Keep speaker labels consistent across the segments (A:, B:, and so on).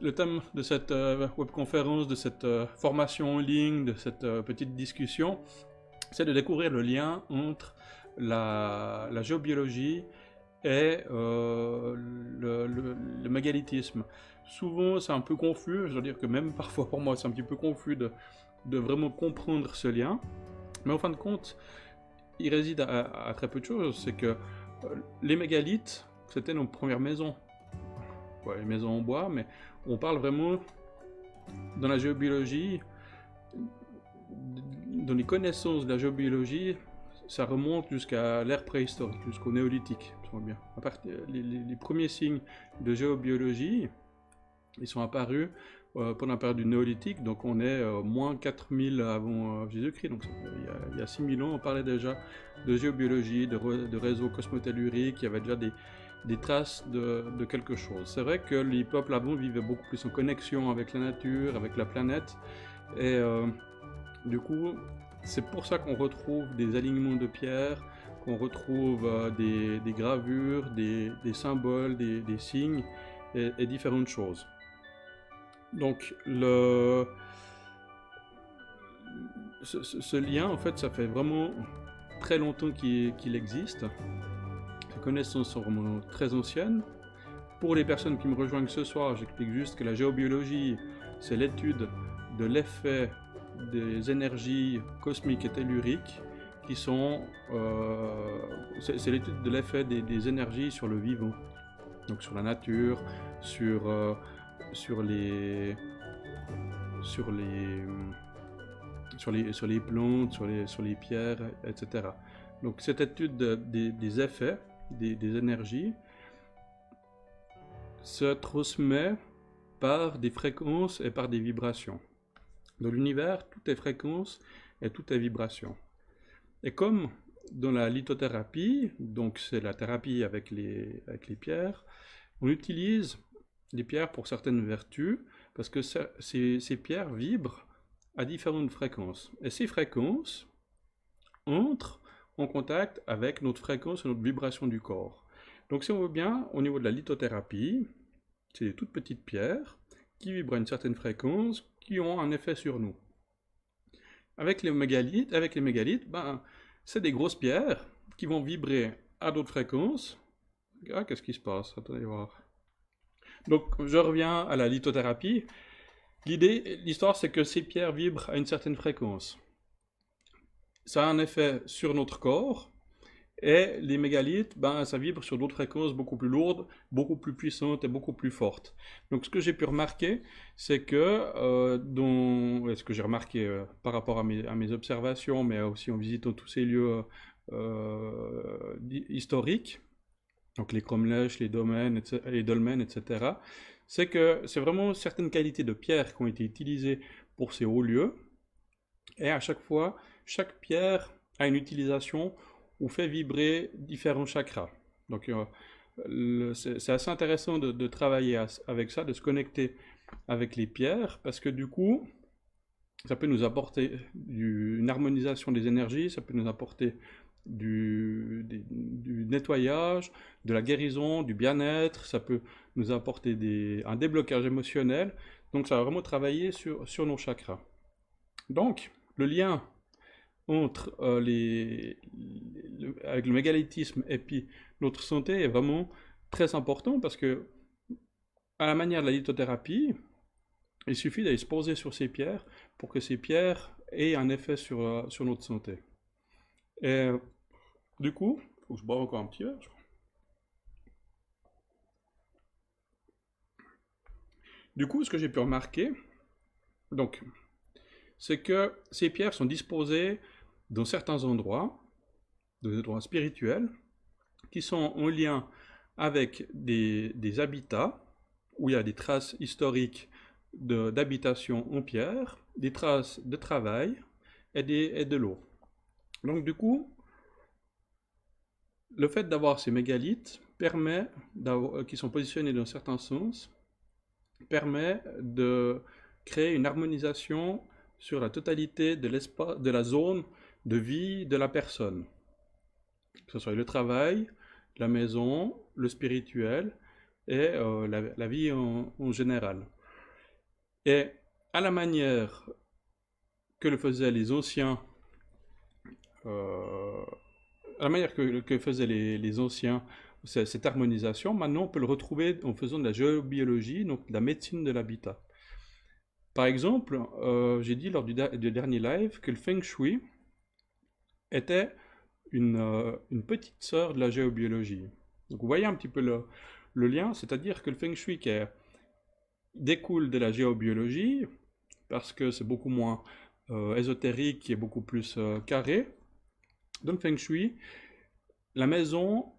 A: le thème de cette webconférence, de cette formation en ligne, de cette petite discussion, c'est de découvrir le lien entre la géobiologie et le mégalithisme. Souvent, c'est un peu confus, je dois dire que même parfois pour moi, c'est un petit peu confus de vraiment comprendre ce lien. Mais en fin de compte, il réside à très peu de choses. C'est que les mégalithes, c'était nos premières maisons. Ouais, les maisons en bois, mais on parle vraiment dans la géobiologie, dans les connaissances de la géobiologie, ça remonte jusqu'à l'ère préhistorique, jusqu'au néolithique. Bien. Les premiers signes de géobiologie, ils sont apparus pendant la période du néolithique, donc on est moins 4000 avant Jésus-Christ, donc il y a 6000 ans, on parlait déjà de géobiologie, de réseaux cosmotelluriques, il y avait déjà des traces de quelque chose. C'est vrai que les peuples avant vivaient beaucoup plus en connexion avec la nature, avec la planète, et du coup, c'est pour ça qu'on retrouve des alignements de pierres, qu'on retrouve des gravures, des symboles, des signes et différentes choses. Donc, ce lien, en fait, ça fait vraiment très longtemps qu'il existe. Ces connaissances sont vraiment très anciennes. Pour les personnes qui me rejoignent ce soir, j'explique juste que la géobiologie, c'est l'étude de l'effet des énergies cosmiques et telluriques qui sont... c'est l'étude de l'effet des énergies sur le vivant. Donc sur la nature, sur les plantes, sur les pierres, etc. Donc cette étude des effets, des énergies, se transmet par des fréquences et par des vibrations. Dans l'univers, tout est fréquence et tout est vibration. Et comme dans la lithothérapie, donc c'est la thérapie avec les pierres, on utilise les pierres pour certaines vertus, parce que ces pierres vibrent à différentes fréquences. Et ces fréquences entrent en contact avec notre fréquence et notre vibration du corps. Donc si on veut bien, au niveau de la lithothérapie, c'est des toutes petites pierres qui vibrent à une certaine fréquence, qui ont un effet sur nous. Avec les mégalithes, ben, c'est des grosses pierres qui vont vibrer à d'autres fréquences. Ah, qu'est-ce qui se passe? Attendez voir. Donc, je reviens à la lithothérapie. L'histoire, c'est que ces pierres vibrent à une certaine fréquence. Ça a un effet sur notre corps, et les mégalithes, ben, ça vibre sur d'autres fréquences beaucoup plus lourdes, beaucoup plus puissantes et beaucoup plus fortes. Donc ce que j'ai pu remarquer, c'est que, ce que j'ai remarqué par rapport à mes observations, mais aussi en visitant tous ces lieux historiques, donc les cromlechs, les dolmens, etc., c'est que c'est vraiment certaines qualités de pierre qui ont été utilisées pour ces hauts lieux, et à chaque fois, chaque pierre a une utilisation ou fait vibrer différents chakras. Donc c'est assez intéressant de travailler avec ça, de se connecter avec les pierres, parce que du coup, ça peut nous apporter une harmonisation des énergies, ça peut nous apporter du nettoyage, de la guérison, du bien-être, ça peut nous apporter un déblocage émotionnel, donc ça va vraiment travailler sur nos chakras. Donc, le lien entre avec le mégalithisme et puis notre santé est vraiment très important, parce que, à la manière de la lithothérapie, il suffit d'aller se poser sur ces pierres pour que ces pierres aient un effet sur notre santé. Et du coup, il faut que je boive encore un petit verre, je crois. Du coup, ce que j'ai pu remarquer, donc, c'est que ces pierres sont disposées dans certains endroits, des endroits spirituels, qui sont en lien avec des habitats, où il y a des traces historiques d'habitation en pierre, des traces de travail et de l'eau. Donc du coup, le fait d'avoir ces mégalithes qui sont positionnés dans certains sens, permet de créer une harmonisation sur la totalité de l'espace, de la zone de vie de la personne. Que ce soit le travail, la maison, le spirituel et la vie en général. Et à la manière que le faisaient les anciens, euh, à la manière que faisaient les anciens, cette harmonisation, maintenant on peut le retrouver en faisant de la géobiologie, donc de la médecine de l'habitat. Par exemple, j'ai dit lors du dernier live que le Feng Shui était une petite sœur de la géobiologie. Donc vous voyez un petit peu le lien, c'est-à-dire que le Feng Shui découle de la géobiologie, parce que c'est beaucoup moins ésotérique et beaucoup plus carré. Dans le Feng Shui, la maison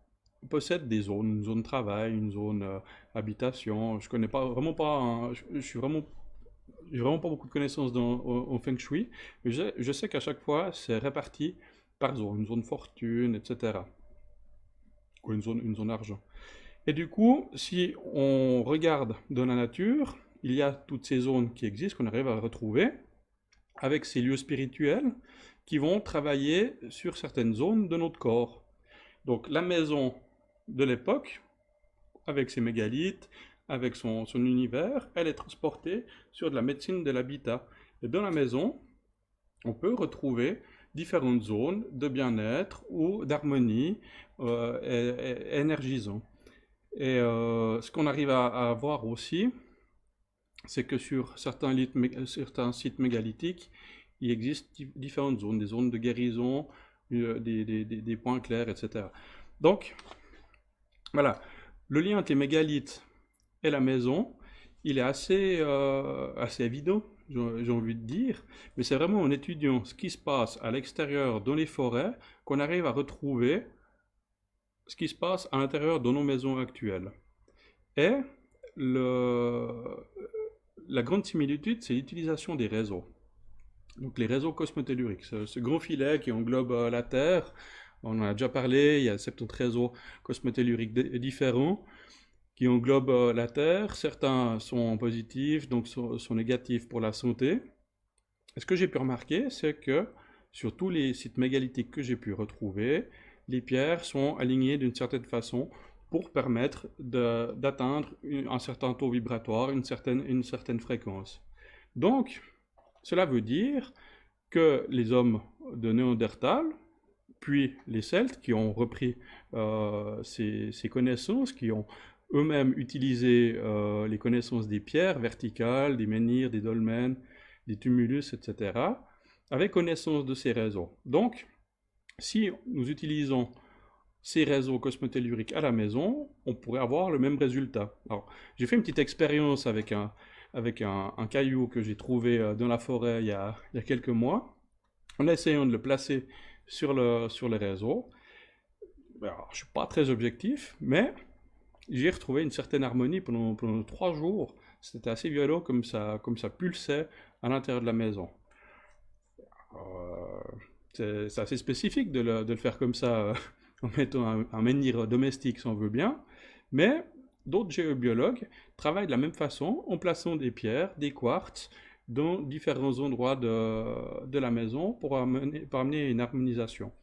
A: possède des zones, une zone de travail, une zone habitation. Je connais pas vraiment pas, je suis vraiment, j'ai vraiment pas beaucoup de connaissances au Feng Shui, mais je sais qu'à chaque fois c'est réparti par zone, une zone fortune, etc. Ou une zone argent. Et du coup, si on regarde dans la nature, il y a toutes ces zones qui existent, qu'on arrive à retrouver, avec ces lieux spirituels qui vont travailler sur certaines zones de notre corps. Donc la maison de l'époque, avec ses mégalithes, avec son univers, elle est transportée sur de la médecine de l'habitat. Et dans la maison, on peut retrouver différentes zones de bien-être ou d'harmonie énergisant. Et ce qu'on arrive à voir aussi, c'est que sur certains sites mégalithiques, il existe différentes zones, des zones de guérison, des points clairs, etc. Donc, voilà, le lien entre les mégalithes et la maison, il est assez évident, j'ai envie de dire, mais c'est vraiment en étudiant ce qui se passe à l'extérieur dans les forêts qu'on arrive à retrouver ce qui se passe à l'intérieur de nos maisons actuelles. Et le, la grande similitude, c'est l'utilisation des réseaux. Donc les réseaux cosmotelluriques, ce grand filet qui englobe la Terre, on en a déjà parlé, il y a 70 réseaux cosmotelluriques différents qui englobent la Terre. Certains sont positifs, donc sont négatifs pour la santé. Et ce que j'ai pu remarquer, c'est que sur tous les sites mégalithiques que j'ai pu retrouver, les pierres sont alignées d'une certaine façon pour permettre d'atteindre un certain taux vibratoire, une certaine fréquence. Donc, cela veut dire que les hommes de Néandertal, puis les Celtes, qui ont repris ces connaissances, qui ont eux-mêmes utilisé les connaissances des pierres verticales, des menhirs, des dolmens, des tumulus, etc., avaient connaissance de ces réseaux. Donc, si nous utilisons ces réseaux cosmotelluriques à la maison, on pourrait avoir le même résultat. Alors, j'ai fait une petite expérience avec un caillou que j'ai trouvé dans la forêt il y a quelques mois, en essayant de le placer sur le réseau. Alors, je ne suis pas très objectif, mais j'ai retrouvé une certaine harmonie pendant 3 jours. C'était assez violent comme ça pulsait à l'intérieur de la maison. C'est assez spécifique de le faire comme ça, en mettant un menhir domestique si on veut bien, mais d'autres géobiologues travaillent de la même façon en plaçant des pierres, des quartz, dans différents endroits de la maison pour amener une harmonisation.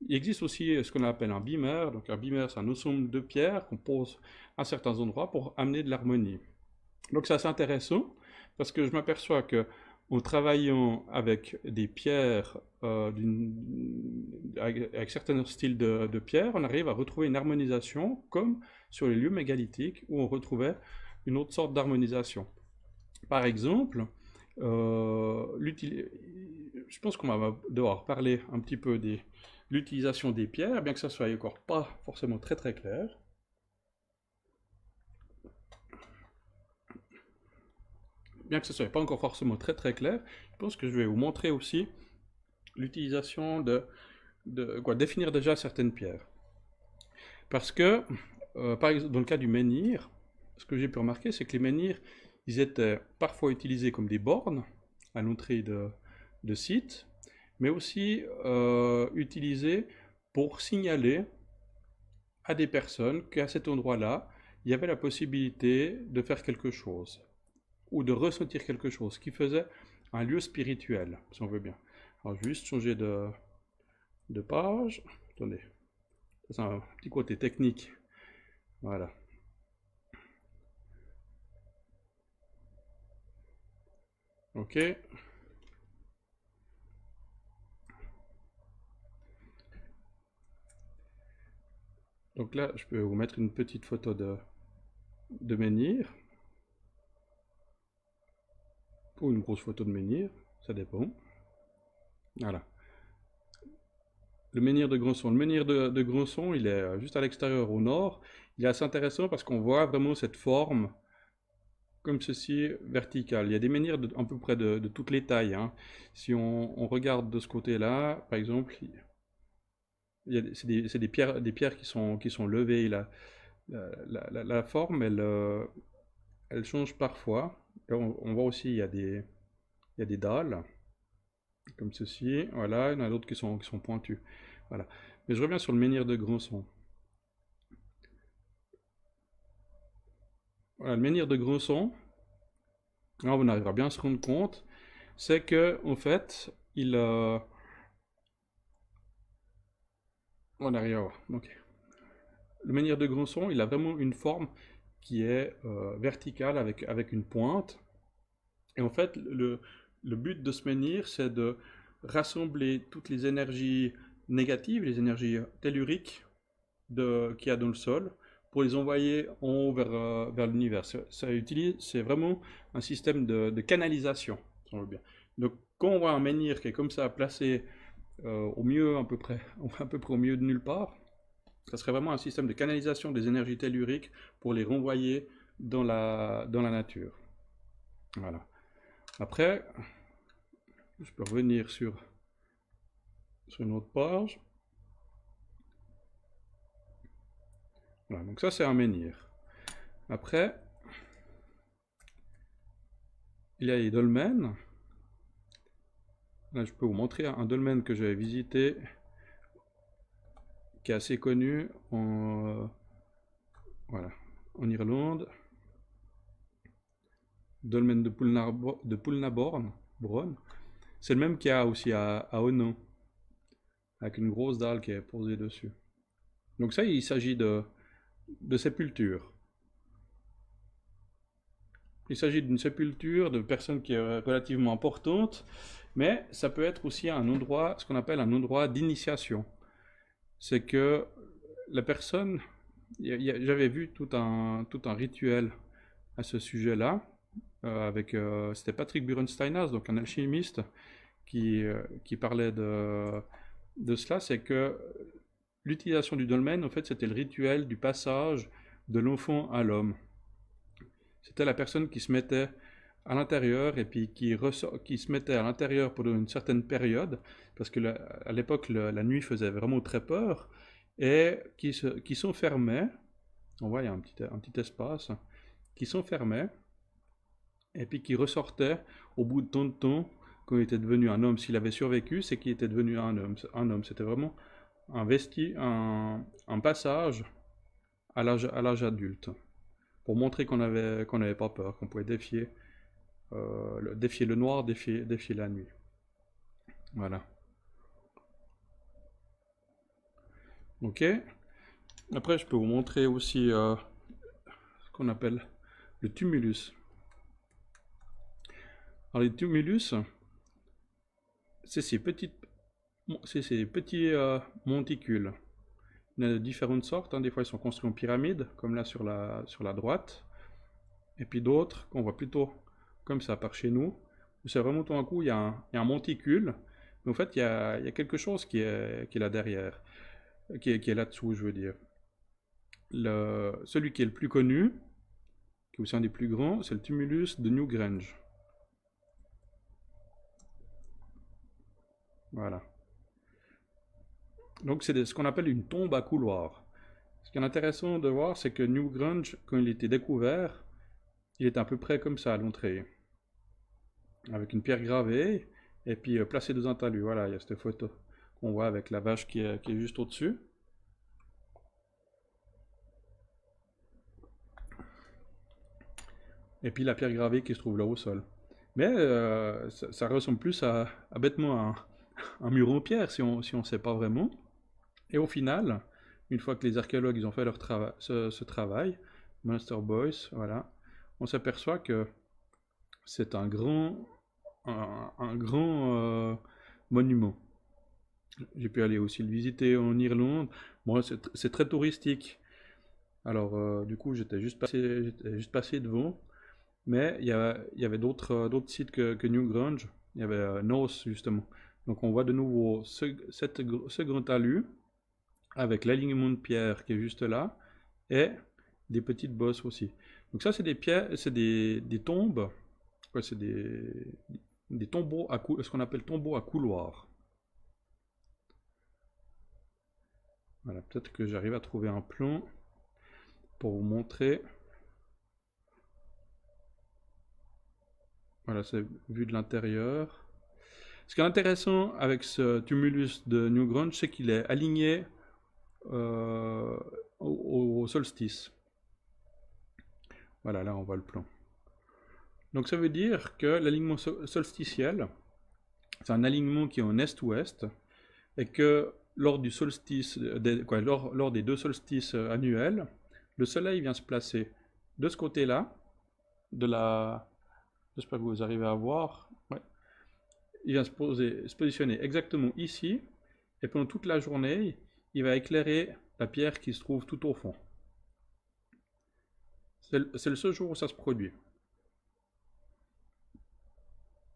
A: Il existe aussi ce qu'on appelle un beamer. Donc un beamer, c'est un ensemble de pierres qu'on pose à certains endroits pour amener de l'harmonie. Donc c'est assez intéressant parce que je m'aperçois que en travaillant avec des pierres, avec certains styles de pierres, on arrive à retrouver une harmonisation comme sur les lieux mégalithiques où on retrouvait une autre sorte d'harmonisation. Par exemple, je pense qu'on va devoir parler un petit peu de l'utilisation des pierres, bien que ça soit encore pas forcément très très clair. Bien que ce ne soit pas encore forcément très très clair, je pense que je vais vous montrer aussi l'utilisation définir déjà certaines pierres. Parce que, par exemple, dans le cas du menhir, ce que j'ai pu remarquer, c'est que les menhirs, ils étaient parfois utilisés comme des bornes à l'entrée de sites, mais aussi utilisés pour signaler à des personnes qu'à cet endroit-là, il y avait la possibilité de faire quelque chose, ou de ressentir quelque chose, qui faisait un lieu spirituel, si on veut bien. Alors, je vais juste changer de page. Attendez, c'est un petit côté technique. Voilà. Ok. Donc là, je peux vous mettre une petite photo de menhir, ou une grosse photo de menhir, ça dépend. Voilà. Le menhir de Grandson. Le menhir de Grandson, il est juste à l'extérieur au nord. Il est assez intéressant parce qu'on voit vraiment cette forme comme ceci, verticale. Il y a des menhirs à peu près de toutes les tailles, hein. Si on regarde de ce côté-là, par exemple, c'est des pierres qui sont levées. La forme, elle change parfois. Là, on voit aussi, il y a des dalles, comme ceci. Voilà, il y en a d'autres qui sont pointus. Voilà. Mais je reviens sur le menhir de Grandson. Voilà, le menhir de Grandson, là, on arrivera bien à se rendre compte, c'est que, en fait, on arrive à voir. Ok. Le menhir de Grandson, il a vraiment une forme qui est verticale avec une pointe. Et en fait, le but de ce menhir, c'est de rassembler toutes les énergies négatives, les énergies telluriques qu'il y a dans le sol, pour les envoyer en haut vers l'univers. C'est vraiment un système de canalisation, si on veut bien. Donc, quand on voit un menhir qui est comme ça, placé au milieu, à peu près au milieu de nulle part, ça serait vraiment un système de canalisation des énergies telluriques pour les renvoyer dans la nature. Voilà. Après, je peux revenir sur une autre page. Voilà, donc ça c'est un menhir. Après, il y a les dolmens. Là, je peux vous montrer un dolmen que j'avais visité, qui est assez connu voilà, en Irlande. Dolmen de Poulnaborn. C'est le même qu'il y a aussi à Onon, avec une grosse dalle qui est posée dessus. Donc ça, il s'agit de sépulture. Il s'agit d'une sépulture de personnes qui est relativement importante, mais ça peut être aussi un endroit, ce qu'on appelle un endroit d'initiation. C'est que la personne, j'avais vu tout un rituel à ce sujet-là, c'était Patrick Burensteinaz, donc un alchimiste, qui parlait de cela, c'est que l'utilisation du dolmen, en fait, c'était le rituel du passage de l'enfant à l'homme. C'était la personne qui se mettait à l'intérieur et puis qui se mettait à l'intérieur pendant une certaine période, parce que à l'époque, la nuit faisait vraiment très peur, et qui s'enfermait, on voit, il y a un petit espace, qui s'enfermait, et puis qui ressortait au bout de tant de temps, quand il était devenu un homme. S'il avait survécu, c'est qu'il était devenu un homme. C'était vraiment un passage à l'âge adulte, pour montrer qu'on n'avait pas peur, qu'on pouvait défier le noir, défier la nuit. Voilà. Ok. Après, je peux vous montrer aussi ce qu'on appelle le tumulus. Alors, les tumulus, c'est ces petits monticules. Il y en a de différentes sortes, hein. Des fois, ils sont construits en pyramide, comme là sur la droite. Et puis d'autres qu'on voit plutôt comme ça par chez nous. C'est vraiment tout d'un coup, il y a un monticule. Mais en fait, il y a quelque chose qui est là derrière, qui est là-dessous, je veux dire. Celui qui est le plus connu, qui est aussi un des plus grands, c'est le tumulus de Newgrange. Voilà. Donc c'est ce qu'on appelle une tombe à couloir. Ce qui est intéressant de voir, c'est que Newgrange, quand il était découvert, il était à peu près comme ça à l'entrée, avec une pierre gravée, et puis placé dans un talus. Voilà, il y a cette photo qu'on voit avec la vache qui est juste au-dessus. Et puis la pierre gravée qui se trouve là au sol. Mais ça ressemble plus bêtement à un mur en pierre si on ne sait pas vraiment. Et au final, une fois que les archéologues ils ont fait ce travail, Master Boyce, voilà, on s'aperçoit que c'est un grand un grand monument. J'ai pu aller aussi le visiter en Irlande. Bon, c'est très touristique. Alors, du coup, j'étais juste passé devant. Mais il y avait d'autres sites que Newgrange. Il y avait North, justement. Donc, on voit de nouveau ce grand talus avec l'alignement de pierre qui est juste là et des petites bosses aussi. Donc, ça, c'est des pierres, c'est des tombes. Ouais, c'est des tombeaux ce qu'on appelle tombeaux à couloir. Voilà, peut-être que j'arrive à trouver un plan pour vous montrer. Voilà, c'est vu de l'intérieur. Ce qui est intéressant avec ce tumulus de Newgrange, c'est qu'il est aligné euh, au solstice. Voilà, là on voit le plan. Donc ça veut dire que l'alignement solsticiel, c'est un alignement qui est en est-ouest, et que lors du solstice, lors des deux solstices annuels, le soleil vient se placer de ce côté-là, j'espère que vous arrivez à voir, ouais. Il vient se positionner exactement ici, et pendant toute la journée, il va éclairer la pierre qui se trouve tout au fond. C'est le seul jour où ça se produit.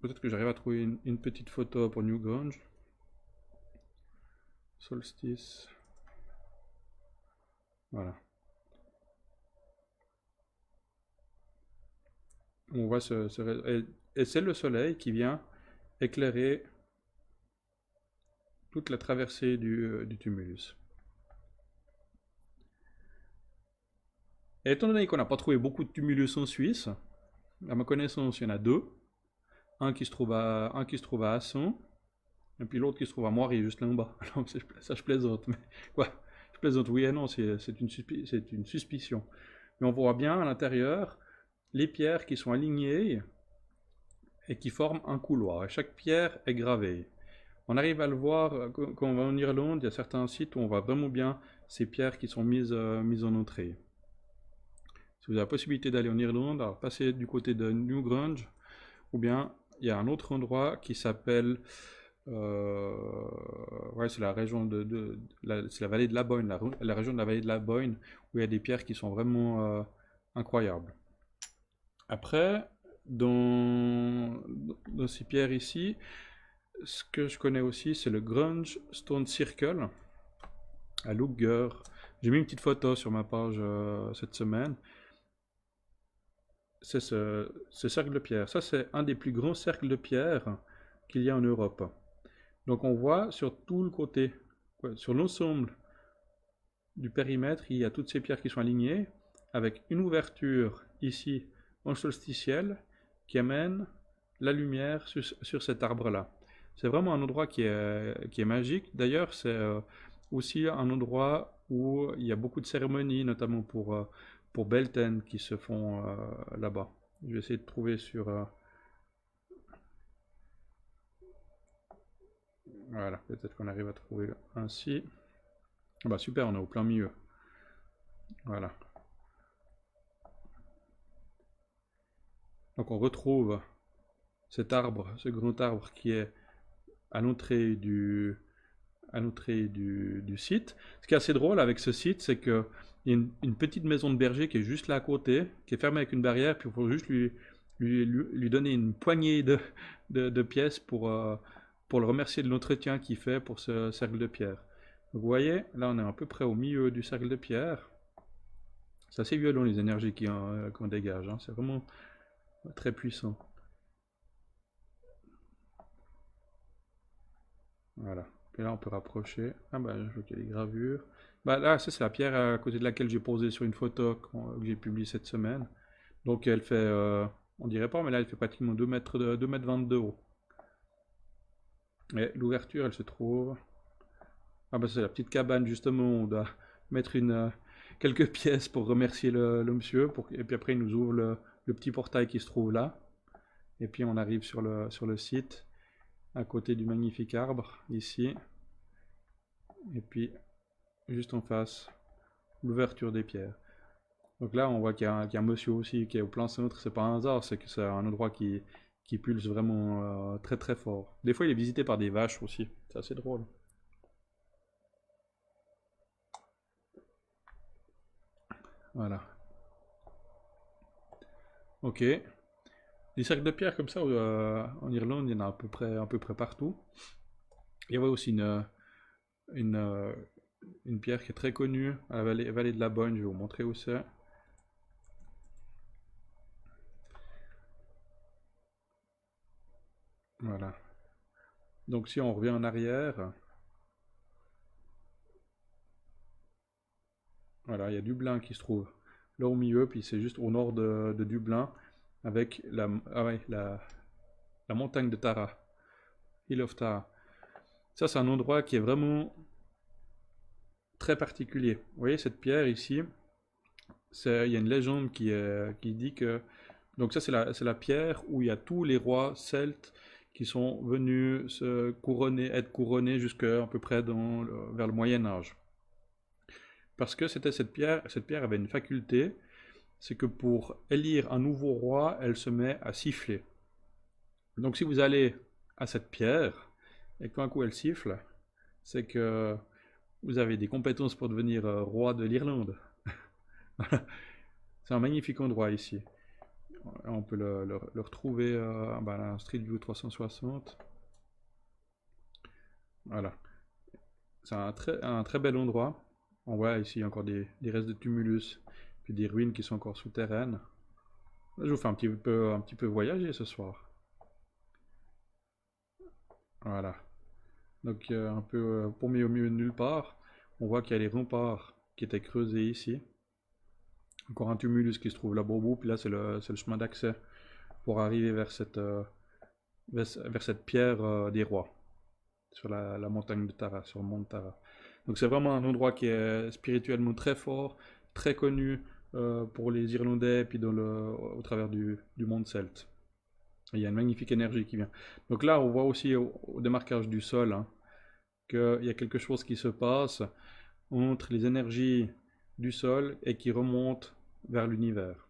A: Peut-être que j'arrive à trouver une petite photo pour Newgrange. Solstice. Voilà. On voit et c'est le soleil qui vient éclairer toute la traversée du tumulus. Et étant donné qu'on n'a pas trouvé beaucoup de tumulus en Suisse, à ma connaissance, il y en a deux. Un qui se trouve à Asson, et puis l'autre qui se trouve à Moirier, juste là en bas. Alors, ça, je plaisante, mais quoi? Je plaisante, oui et non, c'est une suspicion. Mais on voit bien à l'intérieur les pierres qui sont alignées et qui forment un couloir. Et chaque pierre est gravée. On arrive à le voir quand on va en Irlande, il y a certains sites où on voit vraiment bien ces pierres qui sont mises en entrée. Si vous avez la possibilité d'aller en Irlande, alors passez du côté de Newgrange, ou bien il y a un autre endroit qui s'appelle, ouais, c'est la région c'est la vallée de la Boyne, la région de la vallée de la Boyne, où il y a des pierres qui sont vraiment incroyables. Après, dans ces pierres ici, ce que je connais aussi, c'est le Grunge Stone Circle à Lugger. J'ai mis une petite photo sur ma page cette semaine. C'est ce cercle de pierre. Ça, c'est un des plus grands cercles de pierre qu'il y a en Europe. Donc on voit sur tout le côté, sur l'ensemble du périmètre, il y a toutes ces pierres qui sont alignées, avec une ouverture ici en solsticiel qui amène la lumière sur cet arbre-là. C'est vraiment un endroit qui est magique. D'ailleurs, c'est aussi un endroit où il y a beaucoup de cérémonies, notamment pour Belten, qui se font là-bas. Je vais essayer de trouver sur... voilà, peut-être qu'on arrive à trouver ainsi. Bah super, on est au plein milieu. Voilà. Donc on retrouve cet arbre, ce grand arbre qui est à l'entrée du site. Ce qui est assez drôle avec ce site, c'est qu'il y a une petite maison de berger qui est juste là à côté, qui est fermée avec une barrière, puis il faut juste lui donner une poignée de pièces pour le remercier de l'entretien qu'il fait pour ce cercle de pierre. Donc vous voyez, là on est à peu près au milieu du cercle de pierre. C'est assez violent les énergies qu'on dégage, hein. C'est vraiment très puissant. Voilà. Et là, on peut rapprocher. Ah bah, je vois qu'il y a des gravures. Bah là, ça c'est la pierre à côté de laquelle j'ai posé sur une photo que j'ai publiée cette semaine. Donc elle fait, on dirait pas, mais là elle fait pratiquement 2 mètres, 2 mètres 22 haut. Et l'ouverture, elle se trouve... Ah bah c'est la petite cabane justement, on doit mettre quelques pièces pour remercier le monsieur. Et puis après, il nous ouvre le petit portail qui se trouve là. Et puis on arrive sur le site, à côté du magnifique arbre, ici. Et puis, juste en face, l'ouverture des pierres. Donc là, on voit qu'il y a un monsieur aussi qui est au plein centre. C'est pas un hasard, c'est que c'est un endroit qui qui pulse vraiment très très fort. Des fois il est visité par des vaches aussi, c'est assez drôle. Voilà. Ok. Des cercles de pierre comme ça en Irlande, il y en a à peu près partout. Il y avait aussi une, euh, une pierre qui est très connue à la vallée de la Boyne, je vais vous montrer où c'est. Voilà. Donc si on revient en arrière, voilà, il y a Dublin qui se trouve là au milieu, puis c'est juste au nord de Dublin, avec la montagne de Tara, Hill of Tara. Ça, c'est un endroit qui est vraiment très particulier. Vous voyez cette pierre ici, il y a une légende qui dit que... Donc ça, c'est la pierre où il y a tous les rois celtes qui sont venus être couronnés jusqu'à à peu près vers le Moyen Âge. Parce que cette pierre avait une faculté, c'est que pour élire un nouveau roi, elle se met à siffler. Donc si vous allez à cette pierre, et qu'un coup elle siffle, c'est que vous avez des compétences pour devenir roi de l'Irlande. C'est un magnifique endroit ici. On peut le retrouver dans Street View 360. Voilà. C'est un très bel endroit. On voit ici encore des restes de tumulus, puis des ruines qui sont encore souterraines. Je vous fais un petit peu voyager ce soir. Voilà. Donc un peu paumé au milieu de nulle part. On voit qu'il y a les remparts qui étaient creusés ici. Encore un tumulus qui se trouve là-bas au bout, puis là c'est le chemin d'accès pour arriver vers cette pierre des rois, sur la montagne de Tara, sur le mont de Tara. Donc c'est vraiment un endroit qui est spirituellement très fort, très connu pour les Irlandais, puis au travers du monde celte. Il y a une magnifique énergie qui vient. Donc là, on voit aussi au démarquage du sol hein, qu'il y a quelque chose qui se passe entre les énergies du sol et qui remonte vers l'univers.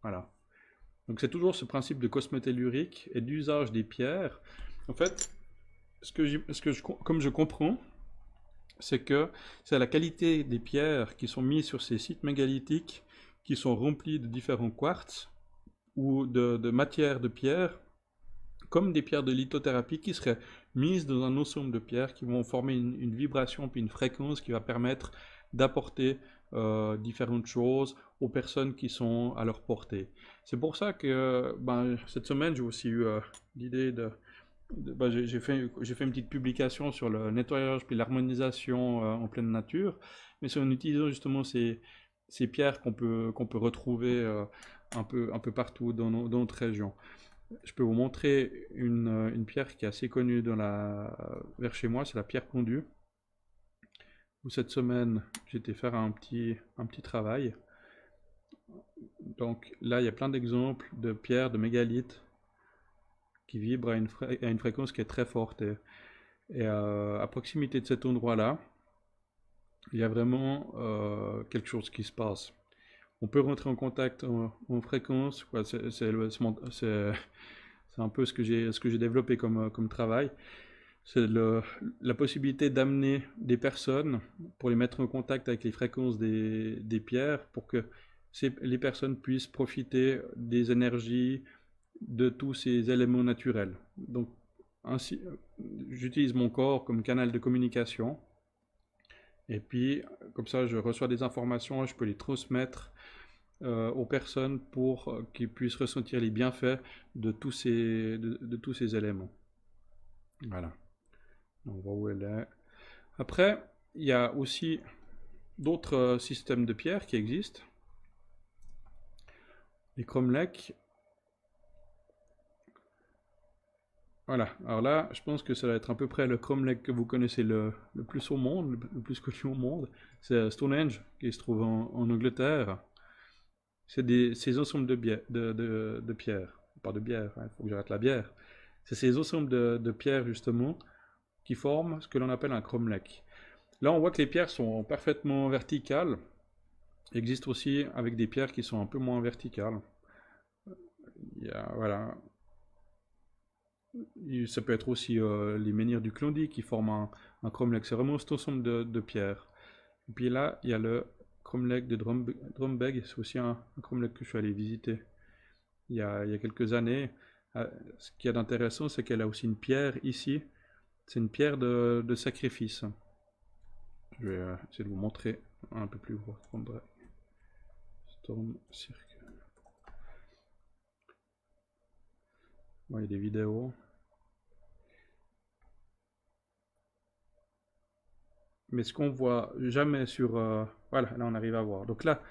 A: Voilà. Donc c'est toujours ce principe de cosmotellurique et d'usage des pierres. En fait, comme je comprends, c'est que c'est la qualité des pierres qui sont mises sur ces sites mégalithiques qui sont remplis de différents quartz ou de matières de pierre, comme des pierres de lithothérapie qui seraient mises dans un ensemble de pierres qui vont former une vibration puis une fréquence qui va permettre d'apporter différentes choses aux personnes qui sont à leur portée. C'est pour ça que cette semaine j'ai aussi eu l'idée j'ai fait une petite publication sur le nettoyage puis l'harmonisation en pleine nature, mais c'est en utilisant justement ces pierres qu'on peut retrouver un peu partout dans notre région. Je peux vous montrer une pierre qui est assez connue vers chez moi, c'est la pierre pondue. Où cette semaine, j'étais faire un petit travail. Donc là, il y a plein d'exemples de pierres, de mégalithes qui vibrent à une fréquence qui est très forte. Et à proximité de cet endroit-là, il y a vraiment quelque chose qui se passe. On peut rentrer en contact en fréquence, c'est un peu ce que j'ai développé comme travail. C'est la possibilité d'amener des personnes pour les mettre en contact avec les fréquences des pierres pour que les personnes puissent profiter des énergies de tous ces éléments naturels. Donc, ainsi, j'utilise mon corps comme canal de communication et puis, comme ça, je reçois des informations et je peux les transmettre aux personnes pour qu'ils puissent ressentir les bienfaits de tous ces éléments. Voilà. On voit où elle est. Après, il y a aussi d'autres systèmes de pierres qui existent. Les cromlechs. Voilà, alors là, je pense que ça va être à peu près le cromlech que vous connaissez le plus au monde, le plus connu au monde. C'est Stonehenge, qui se trouve en Angleterre. C'est ces ensembles de pierres. Pas de bière, il faut que j'arrête la bière. C'est ces ensembles de pierres, justement, qui forment ce que l'on appelle un cromlech. Là, on voit que les pierres sont parfaitement verticales. Il existe aussi avec des pierres qui sont un peu moins verticales. Voilà. Ça peut être aussi les menhirs du Klondike qui forment un cromlech. C'est vraiment cet ensemble de pierres. Et puis là, il y a le cromlech de Drombeg. C'est aussi un cromlech que je suis allé visiter il y a quelques années. Ce qu'il y a d'intéressant, c'est qu'elle a aussi une pierre ici. C'est une pierre de sacrifice. Je vais essayer de vous montrer un peu plus gros. Storm Circle. Bon, il y a des vidéos. Mais ce qu'on voit jamais sur... voilà, là on arrive à voir. Donc là,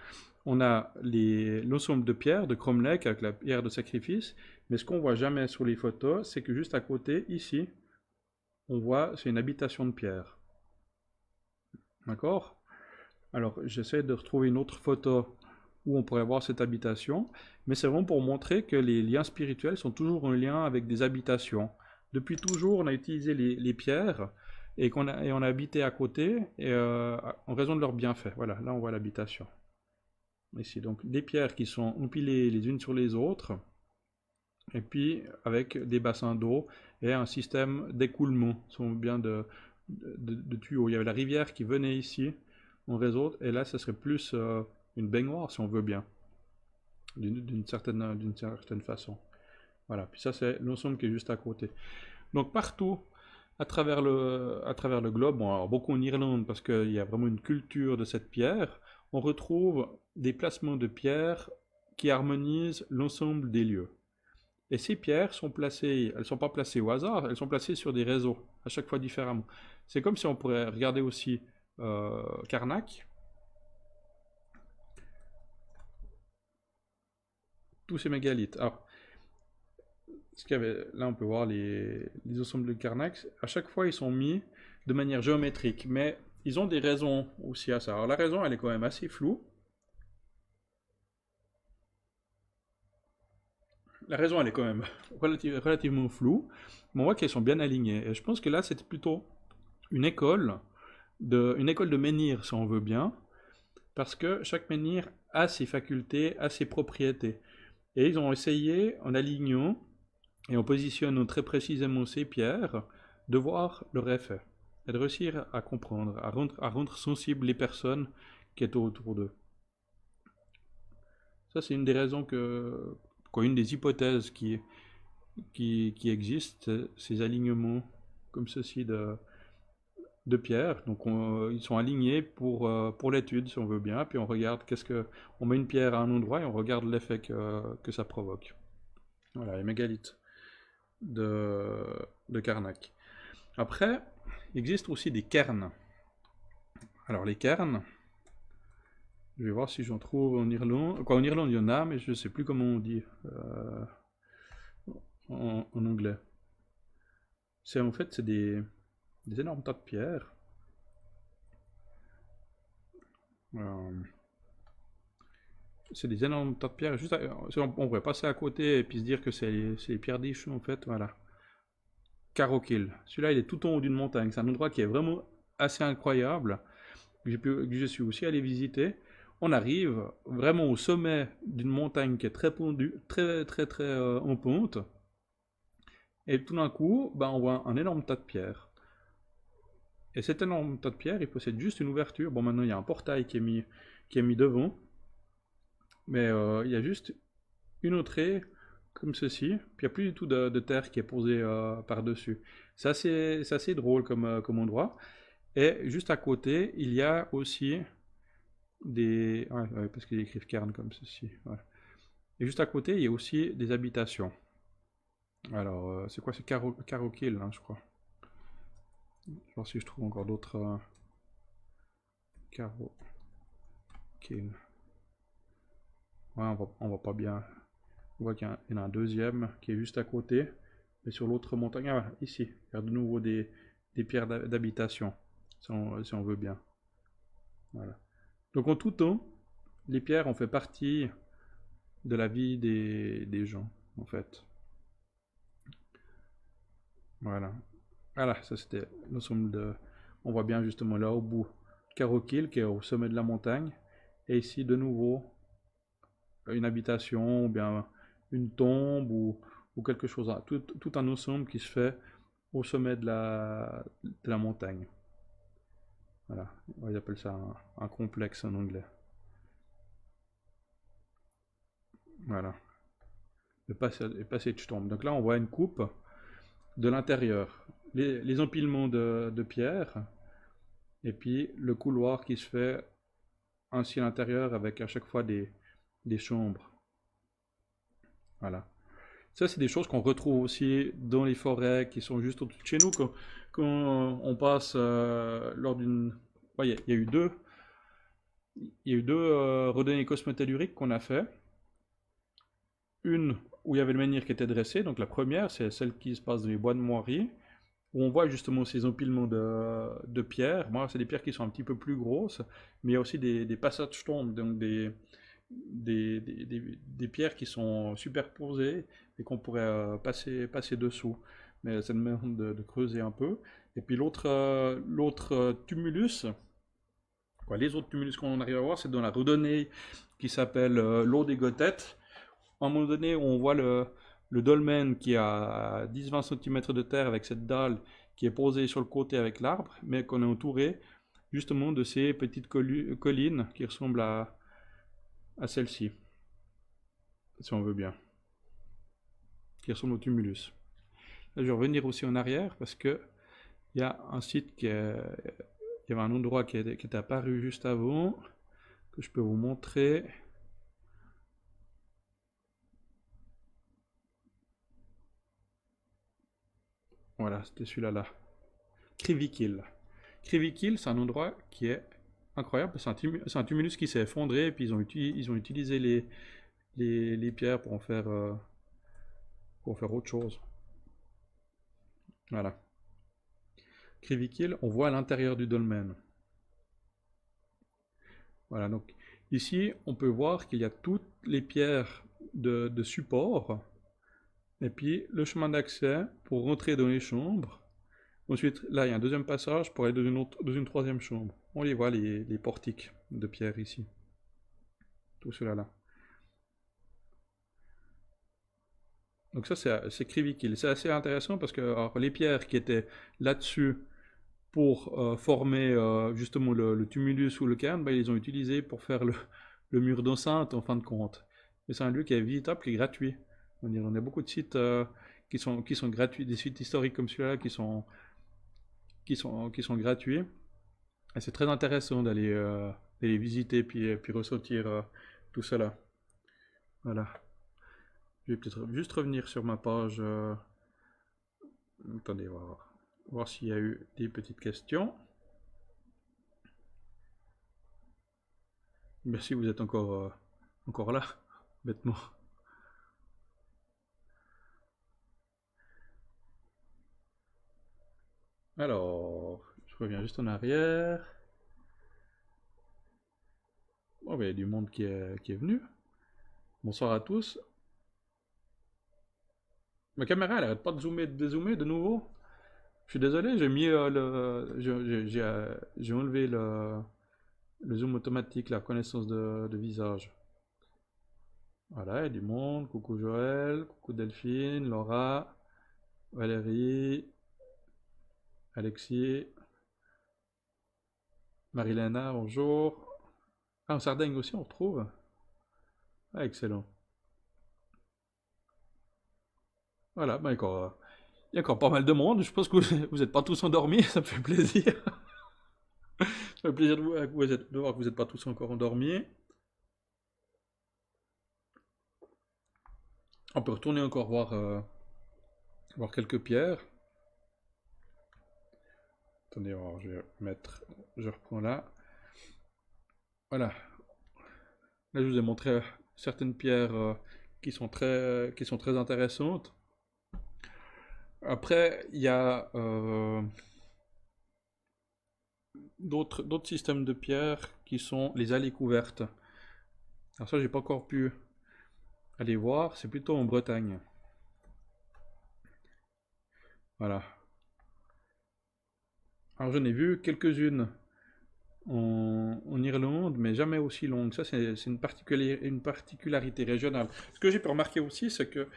A: on a l'ensemble de pierres de cromlech avec la pierre de sacrifice. Mais ce qu'on voit jamais sur les photos, c'est que juste à côté, ici, on voit, c'est une habitation de pierre. D'accord? Alors, j'essaie de retrouver une autre photo où on pourrait voir cette habitation, mais c'est vraiment pour montrer que les liens spirituels sont toujours en lien avec des habitations. Depuis toujours, on a utilisé les pierres et on a habité à côté et, en raison de leurs bienfaits. Voilà, là on voit l'habitation. Ici, donc des pierres qui sont empilées les unes sur les autres, et puis avec des bassins d'eau et un système d'écoulement, sont bien de tuyaux. Il y avait la rivière qui venait ici, on réseau, et là ça serait plus une baignoire si on veut bien, d'une certaine façon. Voilà, puis ça c'est l'ensemble qui est juste à côté. Donc partout à travers le globe, bon, alors beaucoup en Irlande parce qu'il y a vraiment une culture de cette pierre, on retrouve des placements de pierres qui harmonisent l'ensemble des lieux. Et ces pierres sont placées, elles ne sont pas placées au hasard, elles sont placées sur des réseaux, à chaque fois différemment. C'est comme si on pourrait regarder aussi Karnak, tous ces mégalithes. Alors, là, on peut voir les ensembles de Karnak. À chaque fois, ils sont mis de manière géométrique, mais ils ont des raisons aussi à ça. Alors, la raison, elle est quand même assez floue. La raison, elle est quand même relativement floue, mais on voit qu'elles sont bien alignées. Et je pense que là, c'était plutôt une école une école de menhir, si on veut bien, parce que chaque menhir a ses facultés, a ses propriétés. Et ils ont essayé, en alignant et en positionnant très précisément ces pierres, de voir leur effet et de réussir à comprendre, à rendre sensibles les personnes qui étaient autour d'eux. Ça, c'est une des raisons une des hypothèses qui existent, ces alignements comme ceci de pierres. Donc ils sont alignés pour l'étude, si on veut bien. Puis on regarde on met une pierre à un endroit et on regarde l'effet que ça provoque. Voilà, les mégalithes de Karnak. Après, il existe aussi des cairns. Alors les cairns, je vais voir si j'en trouve en Irlande. En Irlande, il y en a, mais je ne sais plus comment on dit en anglais. C'est des énormes tas de pierres. C'est des énormes tas de pierres. On pourrait passer à côté et puis se dire que c'est les pierres d'Ichou en fait. Voilà. Carrockhill. Celui-là, il est tout en haut d'une montagne. C'est un endroit qui est vraiment assez incroyable. Que je suis aussi allé visiter. On arrive vraiment au sommet d'une montagne qui est très pendue, très en pente. Et tout d'un coup, on voit un énorme tas de pierres. Et cet énorme tas de pierres, il possède juste une ouverture. Bon, maintenant, il y a un portail qui est mis devant. Mais il y a juste une entrée comme ceci, puis il n'y a plus du tout de terre qui est posée par-dessus. C'est assez drôle comme endroit. Et juste à côté, il y a aussi des... Ouais, parce qu'ils écrivent cairn comme ceci. Ouais. Et juste à côté, il y a aussi des habitations. Alors, c'est quoi? C'est Carrockhill, hein, je crois. Je vais voir si je trouve encore d'autres... Carrockhill. Ouais, on voit pas bien. On voit qu'il y en a un deuxième qui est juste à côté. Mais sur l'autre montagne, ah, ici, il y a de nouveau des pierres d'habitation, si on veut bien. Voilà. Donc en tout temps, les pierres ont fait partie de la vie des gens, en fait. Voilà. Voilà, ça c'était l'ensemble de... On voit bien justement là au bout, Carrockhill qui est au sommet de la montagne. Et ici de nouveau, une habitation, ou bien une tombe, ou ou quelque chose, tout un ensemble qui se fait au sommet de la montagne. Voilà, ils appellent ça un complexe en anglais. Voilà, le passage tombe. Donc là, on voit une coupe de l'intérieur, les empilements de pierre, et puis le couloir qui se fait ainsi à l'intérieur avec à chaque fois des chambres. Voilà. Ça, c'est des choses qu'on retrouve aussi dans les forêts qui sont juste au-dessus de chez nous. Quand on passe lors d'une... Ouais, il y a eu deux randonnées cosmotelluriques qu'on a fait. Une où il y avait le menhir qui était dressé. Donc la première, c'est celle qui se passe dans les bois de Moirier, où on voit justement ces empilements de pierres. Moi, c'est des pierres qui sont un petit peu plus grosses, mais il y a aussi des passages tombes, donc des pierres qui sont superposées et qu'on pourrait passer dessous. Mais ça demande de creuser un peu. Et puis l'autre tumulus, les autres tumulus qu'on arrive à voir, c'est dans la randonnée qui s'appelle l'eau des Gothettes. À un moment donné, on voit le dolmen qui a 10-20 cm de terre avec cette dalle qui est posée sur le côté avec l'arbre, mais qu'on est entouré justement de ces petites collines qui ressemblent à celle-ci, si on veut bien, qui ressemble au tumulus. Là, je vais revenir aussi en arrière parce que il y a un site il y avait un endroit qui est apparu juste avant, que je peux vous montrer. Voilà, c'était celui-là là. Krivikil. Krivikil, c'est un endroit qui est incroyable. C'est un tumulus qui s'est effondré et puis ils ont utilisé les pierres pour en faire autre chose. Voilà. Krivikil, on voit à l'intérieur du dolmen. Voilà, donc ici, on peut voir qu'il y a toutes les pierres de support, et puis le chemin d'accès pour rentrer dans les chambres. Ensuite, là, il y a un deuxième passage pour aller dans une troisième chambre. On les voit, les portiques de pierre ici. Tout cela là. Donc ça, c'est Krivikil. C'est assez intéressant parce que alors, les pierres qui étaient là-dessus pour former justement le tumulus ou le cairn, ils les ont utilisés pour faire le mur d'enceinte en fin de compte. Et c'est un lieu qui est visitable, qui est gratuit. On a beaucoup de sites qui sont gratuits, des sites historiques comme celui-là qui sont gratuits. Et c'est très intéressant d'aller visiter puis ressentir tout cela. Voilà. Je vais peut-être juste revenir sur ma page. Attendez, on va voir s'il y a eu des petites questions. Merci, vous êtes encore là, bêtement. Alors, je reviens juste en arrière. Oh, il y a du monde qui est venu. Bonsoir à tous. Ma caméra, elle arrête pas de zoomer et de dézoomer de nouveau. Je suis désolé, j'ai mis j'ai enlevé le zoom automatique, la reconnaissance de visage. Voilà, il y a du monde. Coucou Joël, coucou Delphine, Laura, Valérie, Alexis, Marilena, bonjour. Ah, en Sardaigne aussi, on retrouve. Ah, excellent. Voilà, il y a encore pas mal de monde. Je pense que vous n'êtes pas tous endormis, ça me fait plaisir. Ça me fait plaisir de voir que vous n'êtes pas tous encore endormis. On peut retourner encore voir quelques pierres. Attendez, je reprends là. Voilà. Là, je vous ai montré certaines pierres qui sont très intéressantes. Après, il y a d'autres systèmes de pierres qui sont les allées couvertes. Alors ça, j'ai pas encore pu aller voir. C'est plutôt en Bretagne. Voilà. Alors j'en ai vu quelques-unes en Irlande, mais jamais aussi longues. Ça, c'est une particularité régionale. Ce que j'ai pu remarquer aussi, c'est que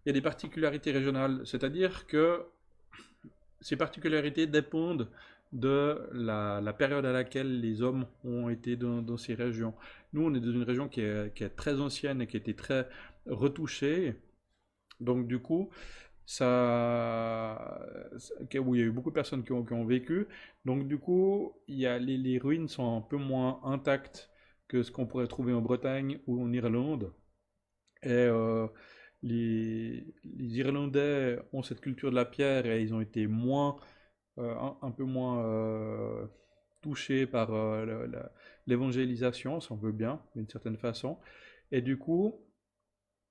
A: il y a des particularités régionales, c'est-à-dire que ces particularités dépendent de la période à laquelle les hommes ont été dans ces régions. Nous, on est dans une région qui est très ancienne et qui a été très retouchée. Donc, du coup, où il y a eu beaucoup de personnes qui ont vécu. Donc, du coup, les ruines sont un peu moins intactes que ce qu'on pourrait trouver en Bretagne ou en Irlande. Et les Irlandais ont cette culture de la pierre et ils ont été un peu moins touchés par l'évangélisation, si on veut bien, d'une certaine façon. Et du coup,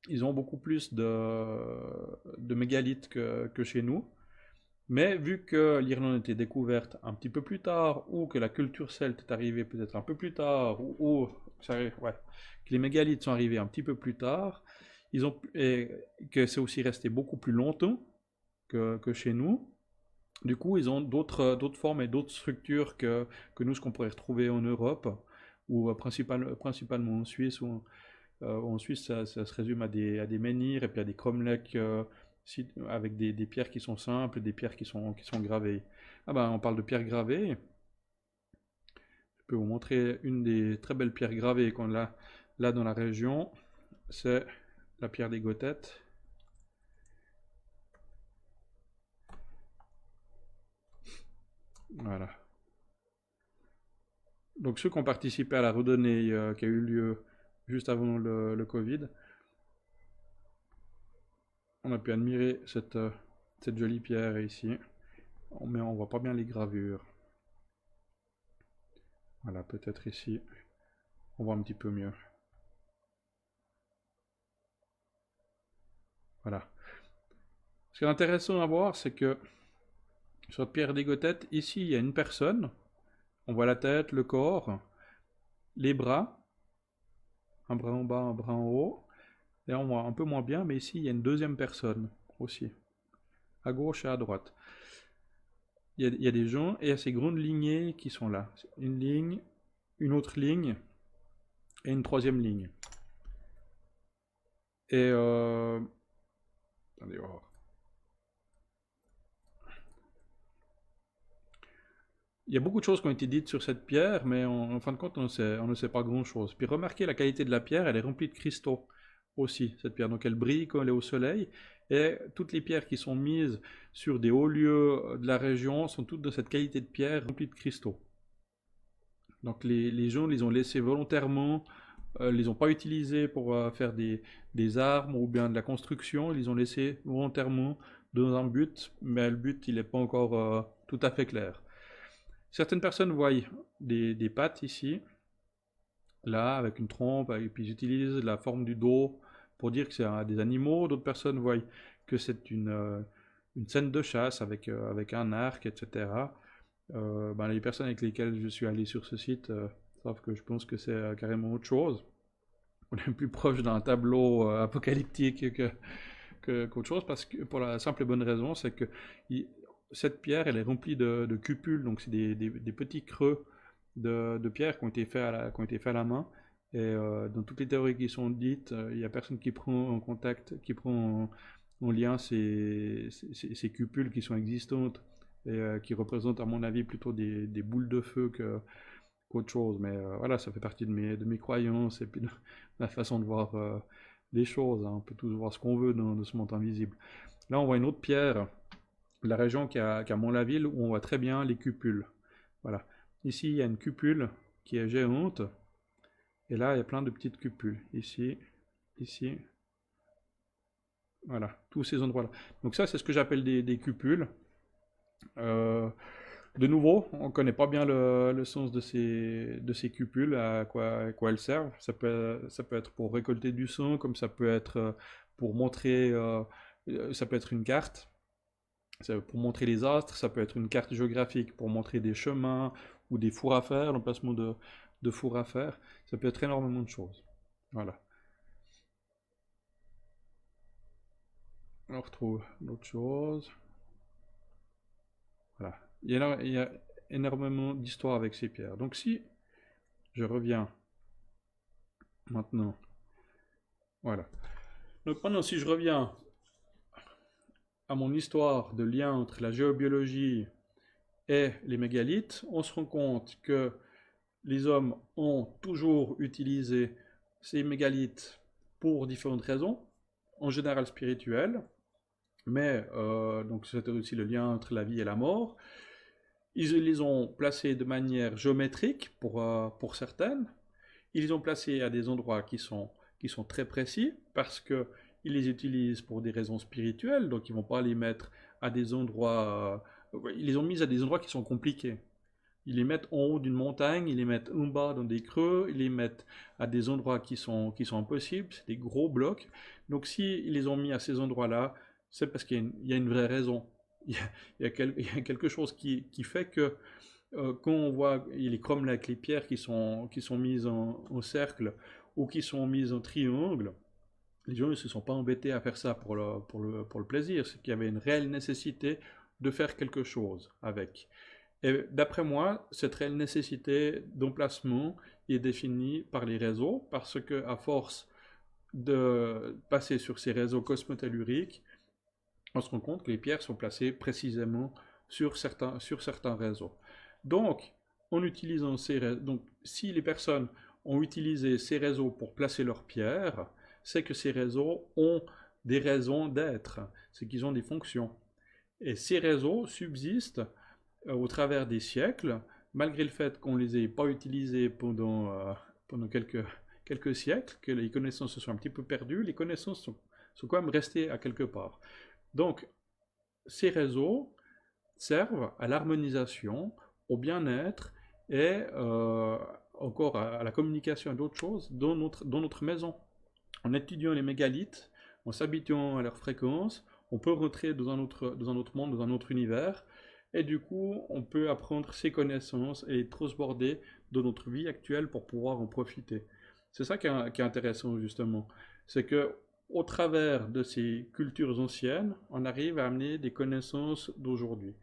A: ils ont beaucoup plus de mégalithes que chez nous. Mais vu que l'Irlande a été découverte un petit peu plus tard, ou que la culture celte est arrivée peut-être un peu plus tard, ouais, que les mégalithes sont arrivés un petit peu plus tard, et que c'est aussi resté beaucoup plus longtemps que chez nous, du coup, ils ont d'autres formes et d'autres structures que nous, ce qu'on pourrait retrouver en Europe, ou principalement en Suisse, en Suisse, ça se résume à des menhirs et puis à des cromlechs avec des pierres qui sont simples, des pierres qui sont gravées. Ah ben, on parle de pierres gravées. Je peux vous montrer une des très belles pierres gravées qu'on a là dans la région. C'est la pierre des Gothettes. Voilà. Donc ceux qui ont participé à la randonnée qui a eu lieu juste avant le Covid, on a pu admirer cette jolie pierre ici, mais on voit pas bien les gravures. Voilà, peut-être ici, on voit un petit peu mieux. Voilà. Ce qui est intéressant à voir, c'est que sur la pierre des Gothettes, ici, il y a une personne. On voit la tête, le corps, les bras, un bras en bas, un bras en haut. Et on voit un peu moins bien, mais ici, il y a une deuxième personne aussi, à gauche et à droite. Il y a des gens et il y a ces grandes lignées qui sont là. Une ligne, une autre ligne et une troisième ligne. Et attendez, oh. Il y a beaucoup de choses qui ont été dites sur cette pierre, mais en fin de compte, on ne sait pas grand-chose. Puis remarquez la qualité de la pierre, elle est remplie de cristaux aussi, cette pierre. Donc elle brille quand elle est au soleil. Et toutes les pierres qui sont mises sur des hauts lieux de la région sont toutes de cette qualité de pierre remplie de cristaux. Donc les gens les ont laissés volontairement, les ont pas utilisés pour faire des armes ou bien de la construction, ils les ont laissés volontairement dans un but, mais le but il n'est pas encore tout à fait clair. Certaines personnes voient des pattes ici, là, avec une trompe, et puis ils utilisent la forme du dos pour dire que c'est des animaux. D'autres personnes voient que c'est une scène de chasse avec un arc, etc. Ben, les personnes avec lesquelles je suis allé sur ce site savent que je pense que c'est carrément autre chose. On est plus proche d'un tableau apocalyptique qu'autre chose, parce que pour la simple et bonne raison, c'est que cette pierre, elle est remplie de cupules, donc c'est des petits creux de pierre qui ont été faits à la main. Et dans toutes les théories qui sont dites, il n'y a personne qui prend en contact, qui prend en lien ces cupules qui sont existantes et qui représentent, à mon avis, plutôt des boules de feu qu'autre chose. Mais voilà, ça fait partie de mes croyances et puis de ma façon de voir les choses, hein. On peut tous voir ce qu'on veut dans ce monde invisible. Là, on voit une autre pierre de la région qui a Mont-la-Ville où on voit très bien les cupules. Voilà. Ici, il y a une cupule qui est géante. Et là, il y a plein de petites cupules. Ici, ici. Voilà, tous ces endroits-là. Donc ça, c'est ce que j'appelle des cupules. De nouveau, on ne connaît pas bien le sens de ces cupules, à quoi elles servent. Ça peut être pour récolter du sang, comme ça peut être pour montrer, ça peut être une carte, pour montrer les astres, ça peut être une carte géographique pour montrer des chemins ou des fours à faire, l'emplacement de fours à faire. Ça peut être énormément de choses. Voilà. On retrouve d'autres choses. Voilà. Il y a énormément d'histoires avec ces pierres. Donc si je reviens maintenant, voilà. Donc maintenant si je reviens à mon histoire de lien entre la géobiologie et les mégalithes, on se rend compte que les hommes ont toujours utilisé ces mégalithes pour différentes raisons, en général spirituelles, mais donc c'était aussi le lien entre la vie et la mort. Ils les ont placés de manière géométrique pour certaines. Ils les ont placés à des endroits qui sont très précis parce qu'ils les utilisent pour des raisons spirituelles, donc ils ne vont pas les mettre à des endroits. Ils les ont mis à des endroits qui sont compliqués. Ils les mettent en haut d'une montagne, ils les mettent en bas dans des creux, ils les mettent à des endroits qui sont impossibles, c'est des gros blocs. Donc s'ils les ont mis à ces endroits-là, c'est parce qu'il y a une vraie raison. Il y a quelque chose qui fait que quand on voit les cromlechs avec les pierres qui sont mises en cercle ou qui sont mises en triangle, les gens ne se sont pas embêtés à faire ça pour le plaisir, c'est qu'il y avait une réelle nécessité de faire quelque chose avec. Et d'après moi, cette réelle nécessité d'emplacement est définie par les réseaux, parce que à force de passer sur ces réseaux cosmotelluriques, on se rend compte que les pierres sont placées précisément sur certains réseaux. Donc, en utilisant donc, si les personnes ont utilisé ces réseaux pour placer leurs pierres, c'est que ces réseaux ont des raisons d'être, c'est qu'ils ont des fonctions. Et ces réseaux subsistent au travers des siècles, malgré le fait qu'on ne les ait pas utilisés pendant quelques siècles, que les connaissances se sont un petit peu perdues, les connaissances sont quand même restées à quelque part. Donc, ces réseaux servent à l'harmonisation, au bien-être et encore à la communication et d'autres choses dans notre maison. En étudiant les mégalithes, en s'habituant à leur fréquence, on peut rentrer dans un autre monde, dans un autre univers, et du coup, on peut apprendre ces connaissances et les transborder dans notre vie actuelle pour pouvoir en profiter. C'est ça qui est intéressant, justement. C'est que au travers de ces cultures anciennes, on arrive à amener des connaissances d'aujourd'hui.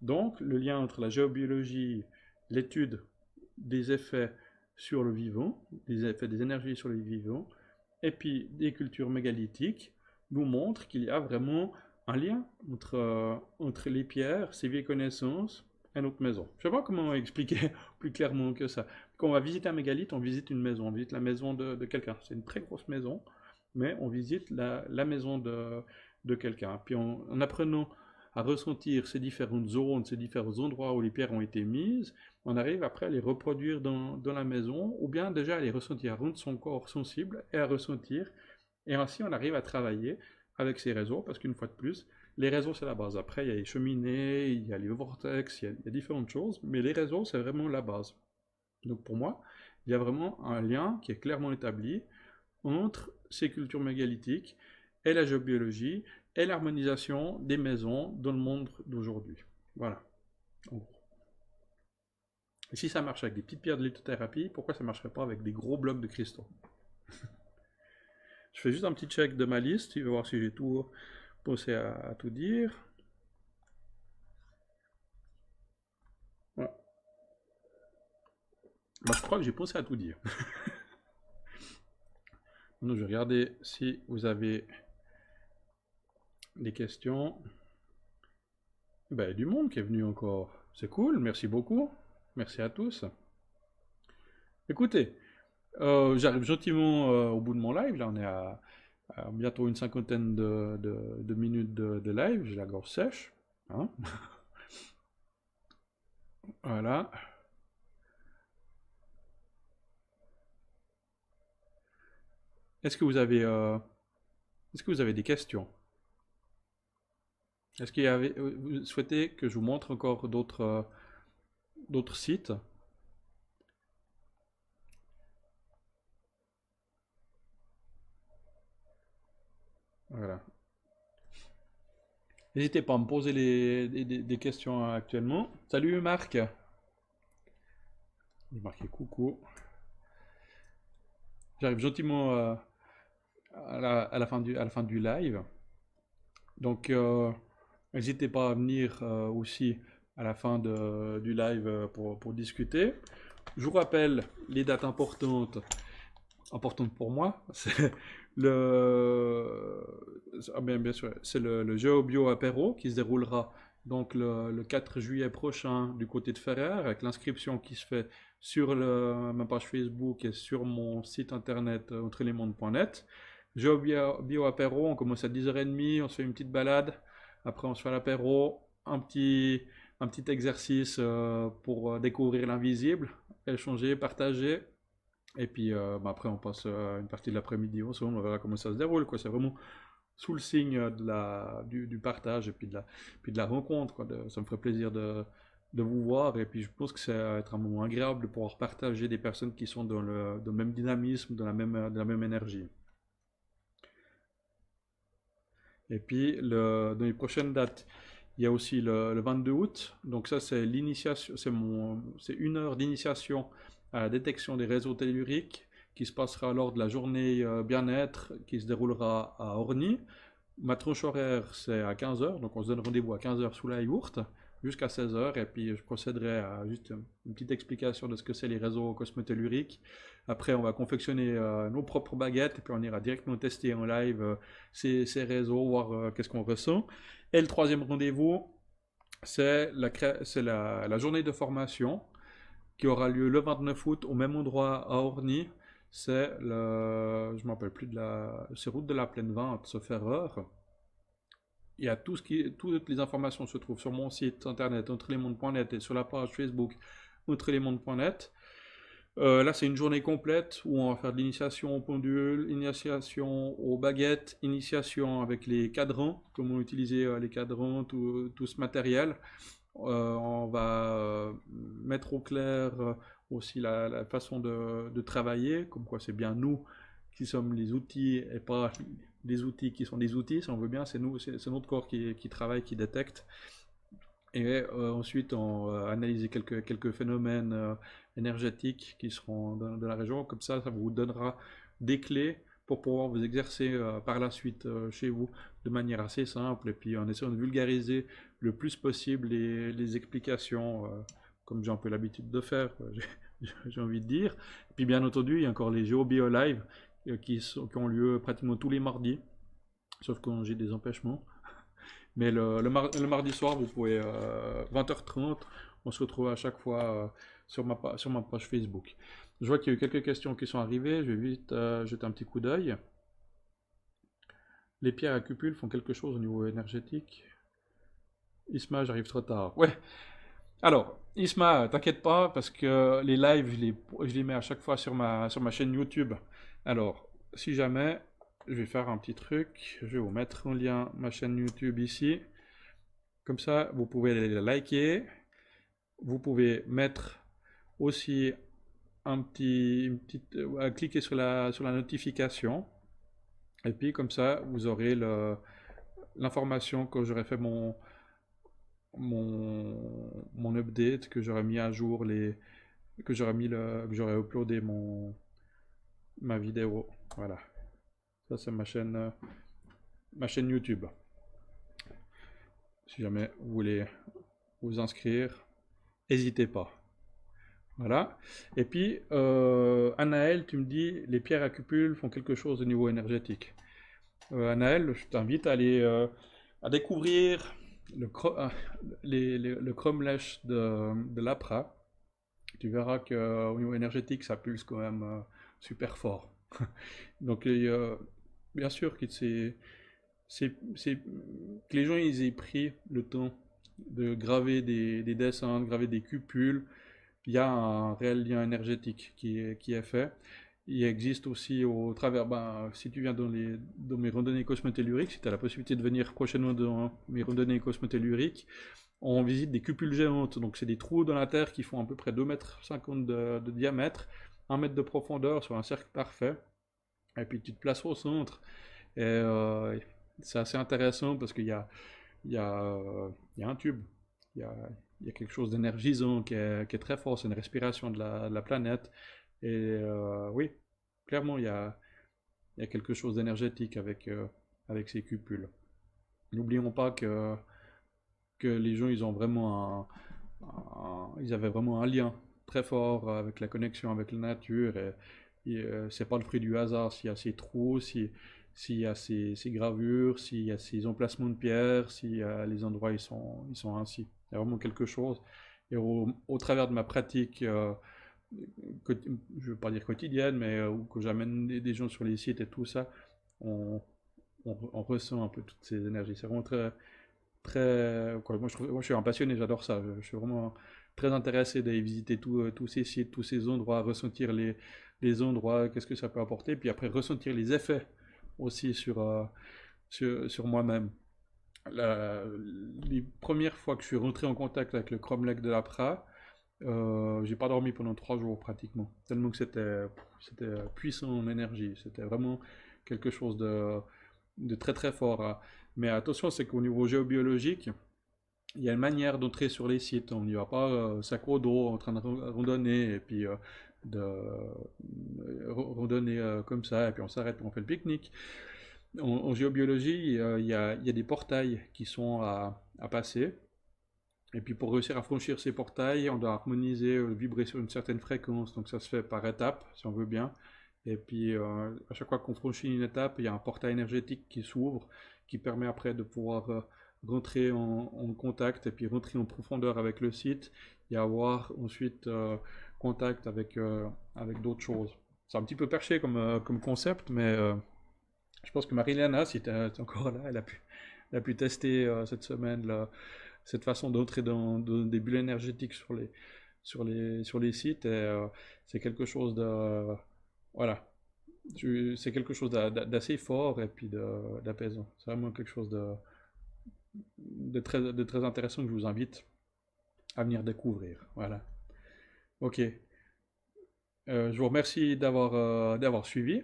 A: Donc, le lien entre la géobiologie, l'étude des effets sur le vivant, des effets des énergies sur le vivant, et puis des cultures mégalithiques, nous montre qu'il y a vraiment un lien entre les pierres, ces vieilles connaissances, et notre maison. Je ne sais pas comment expliquer plus clairement que ça. Quand on va visiter un mégalithe, on visite une maison, on visite la maison de quelqu'un. C'est une très grosse maison, mais on visite la maison de quelqu'un. Puis en apprenant à ressentir ces différentes zones, ces différents endroits où les pierres ont été mises, on arrive après à les reproduire dans la maison, ou bien déjà à les ressentir, à rendre son corps sensible et à ressentir. Et ainsi, on arrive à travailler avec ces réseaux, parce qu'une fois de plus, les réseaux, c'est la base. Après, il y a les cheminées, il y a les vortex, il y a différentes choses, mais les réseaux, c'est vraiment la base. Donc pour moi, il y a vraiment un lien qui est clairement établi entre ces cultures mégalithiques et la géobiologie et l'harmonisation des maisons dans le monde d'aujourd'hui. Voilà, en gros. Et si ça marche avec des petites pierres de lithothérapie, pourquoi ça ne marcherait pas avec des gros blocs de cristaux? Je fais juste un petit check de ma liste, je vais voir si j'ai tout pensé à tout dire. Ouais. Bah, je crois que j'ai pensé à tout dire. Maintenant, je vais regarder si vous avez des questions. Ben, il y a du monde qui est venu encore. C'est cool, merci beaucoup. Merci à tous. Écoutez, j'arrive gentiment au bout de mon live. Là, on est à bientôt une cinquantaine de minutes de live. J'ai la gorge sèche. Hein. Voilà. Est-ce que vous avez des questions? Est-ce que vous souhaitez que je vous montre encore d'autres sites? Voilà. N'hésitez pas à me poser des questions actuellement. Salut Marc. Je vais marquer coucou. J'arrive gentiment à la fin du live. Donc, n'hésitez pas à venir aussi à la fin du live pour discuter. Je vous rappelle les dates importantes. importante pour moi, c'est le, bien sûr, c'est le GeoBio Apéro qui se déroulera donc le 4 juillet prochain du côté de Ferrer, avec l'inscription qui se fait sur ma page Facebook et sur mon site internet autrelemonde.net. GeoBio Apéro, on commence à 10h30, on se fait une petite balade, après on se fait l'apéro, un petit exercice pour découvrir l'invisible, échanger, partager. Et puis après, on passe une partie de l'après-midi ensemble, on verra comment ça se déroule, quoi. C'est vraiment sous le signe du partage et puis de la rencontre, quoi. Ça me ferait plaisir de vous voir. Et puis je pense que ça va être un moment agréable de pouvoir partager des personnes qui sont dans le même dynamisme, dans la même énergie. Et puis dans les prochaines dates, il y a aussi le 22 août. Donc ça, c'est l'initiation, c'est 1 heure d'initiation à la détection des réseaux telluriques qui se passera lors de la journée bien-être qui se déroulera à Orny. Ma tranche horaire, c'est à 15h, donc on se donne rendez-vous à 15h sous la yourte jusqu'à 16h, et puis je procéderai à juste une petite explication de ce que c'est les réseaux cosmotelluriques. Après, on va confectionner nos propres baguettes, et puis on ira directement tester en live ces réseaux, voir qu'est-ce qu'on ressent. Et le troisième rendez-vous, c'est la journée de formation qui aura lieu le 29 août au même endroit à Orny. C'est je ne me rappelle plus c'est route de la Plaine 20, sauf erreur. Il y a toutes les informations se trouvent sur mon site internet autrelemonde.net et sur la page Facebook autrelemonde.net. Là, c'est une journée complète où on va faire de l'initiation au pendule, initiation aux baguettes, initiation avec les cadrans, comment utiliser les cadrans, tout ce matériel. On va mettre au clair aussi la façon de travailler, comme quoi c'est bien nous qui sommes les outils et pas les outils qui sont des outils, si on veut bien, c'est notre corps qui travaille, qui détecte. Et ensuite, on va analyser quelques phénomènes énergétiques qui seront dans la région. Comme ça vous donnera des clés pour pouvoir vous exercer par la suite chez vous de manière assez simple. Et puis en essayant de vulgariser le plus possible les explications, comme j'ai un peu l'habitude de faire, j'ai envie de dire. Et puis bien entendu, il y a encore les GeoBio Live qui ont lieu pratiquement tous les mardis, sauf quand j'ai des empêchements. Mais le mardi soir, vous pouvez 20h30, on se retrouve à chaque fois sur ma page Facebook. Je vois qu'il y a eu quelques questions qui sont arrivées, je vais vite jeter un petit coup d'œil. Les pierres à cupules font quelque chose au niveau énergétique. Isma, j'arrive trop tard. Ouais. Alors, Isma, t'inquiète pas, parce que les lives, je les mets à chaque fois sur ma chaîne YouTube. Alors, si jamais, je vais faire un petit truc. Je vais vous mettre en lien ma chaîne YouTube ici. Comme ça, vous pouvez aller la liker. Vous pouvez mettre aussi cliquer sur la notification. Et puis, comme ça, vous aurez l'information quand j'aurai fait mon update, que j'aurai mis à jour que j'aurai uploadé ma vidéo. Voilà. Ça, c'est ma chaîne YouTube. Si jamais vous voulez vous inscrire, n'hésitez pas. Voilà. Et puis, Anaël, tu me dis, les pierres à cupules font quelque chose au niveau énergétique. Anaël, je t'invite à aller à découvrir le cromlech de l'APRA. Tu verras qu'au niveau énergétique, ça pulse quand même super fort. Donc, bien sûr que que les gens ils aient pris le temps de graver des dessins, de graver des cupules. Il y a un réel lien énergétique qui est fait. Il existe aussi au travers, si tu viens dans mes randonnées cosmotelluriques, si tu as la possibilité de venir prochainement dans mes randonnées cosmotelluriques, on visite des cupules géantes. Donc c'est des trous dans la Terre qui font à peu près 2,50 m de diamètre, 1 mètre de profondeur sur un cercle parfait. Et puis tu te places au centre. Et c'est assez intéressant parce qu'il y a un tube. Il y a quelque chose d'énergisant qui est très fort. C'est une respiration de la planète. Et oui, clairement, il y a quelque chose d'énergétique avec ces cupules. N'oublions pas que les gens, ils ont vraiment ils avaient vraiment un lien très fort avec la connexion avec la nature. c'est pas le fruit du hasard s'il y a ces trous, s'il y a ces gravures, s'il y a ces emplacements de pierres, si les endroits ils sont ainsi. Il y a vraiment quelque chose. Et au travers de ma pratique, je ne veux pas dire quotidienne, mais où que j'amène des gens sur les sites et tout ça, on, on ressent un peu toutes ces énergies. C'est vraiment très, très, quoi, moi, je suis un passionné, j'adore ça. Je suis vraiment très intéressé d'aller visiter tous ces sites, tous ces endroits, ressentir les endroits, qu'est-ce que ça peut apporter, puis après ressentir les effets aussi sur moi-même. La- les premières fois que je suis rentré en contact avec le cromlech de l'Apra, j'ai pas dormi pendant 3 jours pratiquement. Tellement que c'était puissant en énergie. C'était vraiment quelque chose de très très fort, hein. Mais attention, c'est qu'au niveau géobiologique, il y a une manière d'entrer sur les sites. On n'y va pas sac au dos en train de randonner et puis randonner comme ça et puis on s'arrête et on fait le pique-nique. En géobiologie, il y a des portails qui sont à passer. Et puis pour réussir à franchir ces portails, on doit harmoniser, vibrer sur une certaine fréquence. Donc ça se fait par étapes, si on veut bien. Et puis à chaque fois qu'on franchit une étape, il y a un portail énergétique qui s'ouvre, qui permet après de pouvoir rentrer en contact et puis rentrer en profondeur avec le site et avoir ensuite contact avec d'autres choses. C'est un petit peu perché comme concept, mais je pense que Marie-Léana, si tu es encore là, elle a pu tester cette semaine là, cette façon d'entrer dans des bulles énergétiques sur les sites. Et c'est quelque chose de. Voilà. C'est quelque chose d'assez fort et puis d'apaisant. C'est vraiment quelque chose de très intéressant que je vous invite à venir découvrir. Voilà. Ok. Je vous remercie d'avoir suivi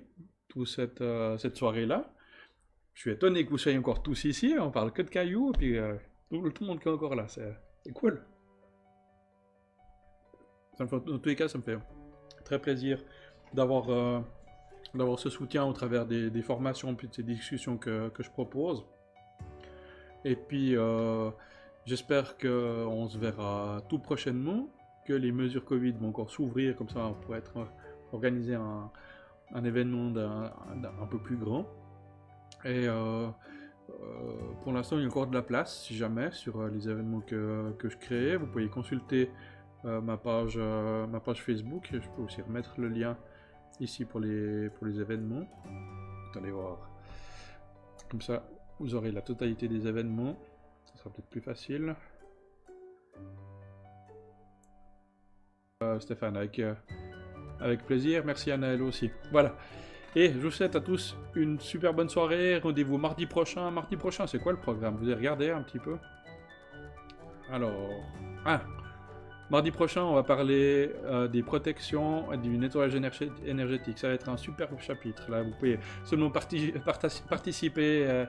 A: toute cette soirée-là. Je suis étonné que vous soyez encore tous ici. On parle que de cailloux et puis tout le monde qui est encore là. C'est cool. Dans tous les cas, ça me fait très plaisir d'avoir d'avoir ce soutien au travers des formations et de ces discussions que je propose. Et puis, j'espère qu'on se verra tout prochainement, que les mesures Covid vont encore s'ouvrir, comme ça on pourrait organiser un événement un peu plus grand. Et pour l'instant, il y a encore de la place, si jamais, sur les événements que je crée. Vous pouvez consulter ma page Facebook. Je peux aussi remettre le lien ici pour les événements. Attendez voir. Comme ça, vous aurez la totalité des événements. Ça sera peut-être plus facile. Stéphane, avec plaisir. Merci Anaël aussi. Voilà. Et je vous souhaite à tous une super bonne soirée. Rendez-vous mardi prochain. Mardi prochain, c'est quoi le programme? Vous avez regardé un petit peu? Alors... Ah, mardi prochain, on va parler des protections et du nettoyage énergétique. Ça va être un super chapitre. Là, vous pouvez seulement participer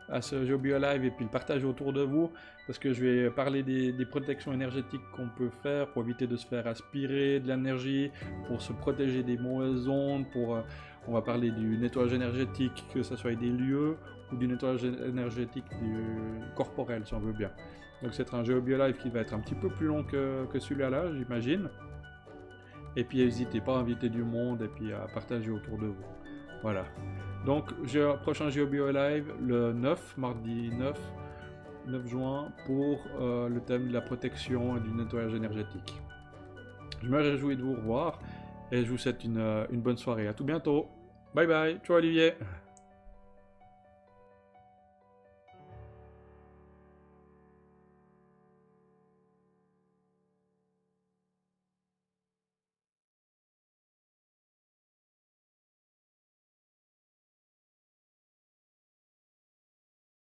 A: à ce Géobio Live et puis le partager autour de vous, parce que je vais parler des protections énergétiques qu'on peut faire pour éviter de se faire aspirer de l'énergie, pour se protéger des mauvaises ondes, on va parler du nettoyage énergétique, que ce soit des lieux ou du nettoyage énergétique corporel, si on veut bien. Donc c'est un Géobio Live qui va être un petit peu plus long que celui-là, j'imagine. Et puis n'hésitez pas à inviter du monde et puis à partager autour de vous. Voilà. Donc prochain Géobio Live le 9, mardi 9 juin, pour le thème de la protection et du nettoyage énergétique. Je me réjouis de vous revoir et je vous souhaite une bonne soirée. À tout bientôt. Bye bye. Ciao Olivier.